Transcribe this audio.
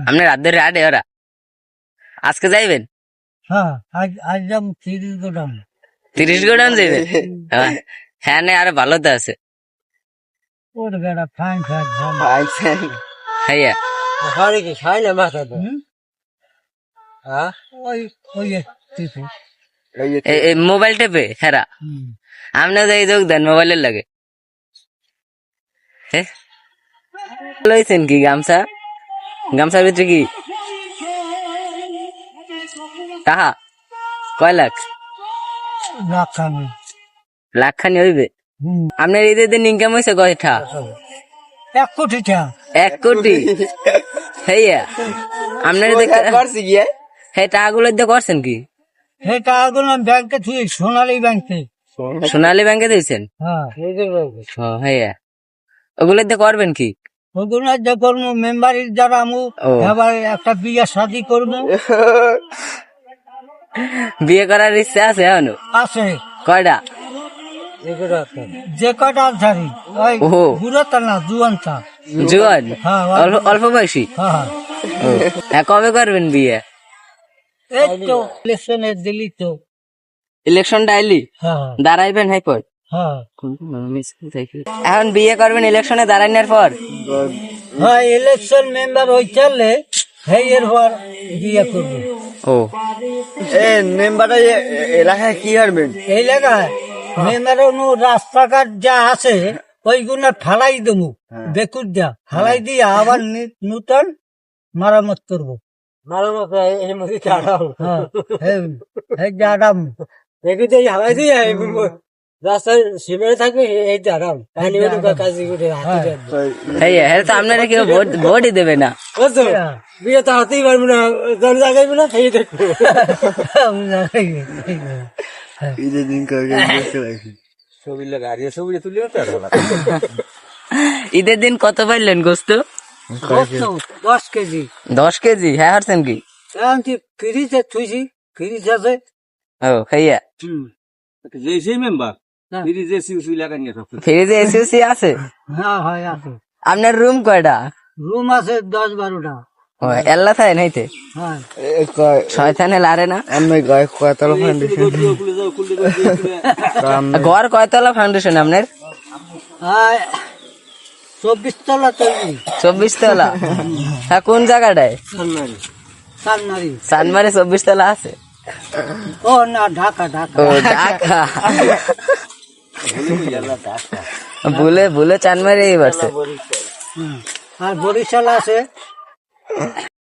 আপনি রাত ধরে আডে ওরা আজকে যাইবেন? হ্যাঁ আজ যাম 30 গোদাম। 30 গোডাউন যাইবেন? হ্যাঁ না, আরো ভালো তো আছে। ওর বেড়া ফাইন ফাইন হ্যাঁ হাড়ি কি খাই না মাথা তো। হ্যাঁ ওই ওই টিপে মোবাইল টেপে হেরা আপনি যাই যোগ দেন মোবাইলের লাগে। হ্যাঁ লইছেন কি গামছা? গামছার ভিতরে কি টাকা? কয় লাখ? রাখানি লাখ খানি হইবে? আপনার ঈদের দিন ইনকাম হয়েছে কয়টা? 1 কোটি টাকা। 1 কোটি? হইয়া আপনার হ্যাঁ টাকাগুলো দিয়ে করছেন কি? সেই টাকাগুলো আমি ব্যাংকে থুই, সোনালী ব্যাংকে। সোনালী ব্যাংকে দিয়েছেন? হ্যাঁ হ্যাঁ ওগুলো দিয়ে করবেন কি? ওগুলো যে করবো মেম্বারের যারা আমু এবার একটা বিয়ে শাদি করবো। বিয়ে করার ইচ্ছা আছে এখনো? আছে কয়টা? যে কয়টা ধারি ওই বুড়োটা না জুয়ানটা। জুয়ান? হ্যাঁ অল্প বয়সী? হ্যাঁ হ্যাঁ কবে করবেন বিয়ে? এই তো ইলেকশনে দিলি তো। ইলেকশনটা আইলি হ্যাঁ দাঁড়াইবেন? হ্যাঁ পর হ্যাঁ এখন বিয়ে করবেন ইলেকশনে দাঁড়ানোর পর? হ্যাঁ ইলেকশন মেম্বার হয়ে চললে সেই এর পর বিয়ে করবো। ও মেম্বারটা এলাকায় কি করবেন? এই এলাকায় মেম্বার রাস্তাঘাট যা আছে ওইগুলো ফালাই দেবো, বেকুর যা ফালাই দিয়ে আবার নূতন মারামত করবো। রাস্তায় সিমেন্ট থাকবে এইটা আরাম আপনারা কেউ ভোটই দেবে না? বিয়ে তো হাতেই পারবো না, জন জাগাইবো না সেই দেখবো। ঈদের দিন কত পাইলেন গোস্ত? 10 কেজি। 10 কেজি? হ্যাঁ হারছেন কি? ফ্রিজে থুইছি, ফ্রিজ আছে। ও খাইয়া ফ্রিজে এসি আছে? হ্যাঁ হয় আছে। আপনার রুম কয়টা? রুম আছে 10-12টা। এল্লা থাকে নাইতে? হ্যাঁ শয়তানে লারে না? কয়তলা ফাউন্ডেশন? ঘর কয়তলা ফাউন্ডেশন আপনার? 24 তলা তৈরি। 24 তলা? হ্যাঁ কোন জায়গাটায়? চানমারি 24 তলা আছে? ও না ঢাকা ঢাকা। ও ঢাকা ভুলে চানমারি এই বাড়ছে। আর বরিশাল আছে।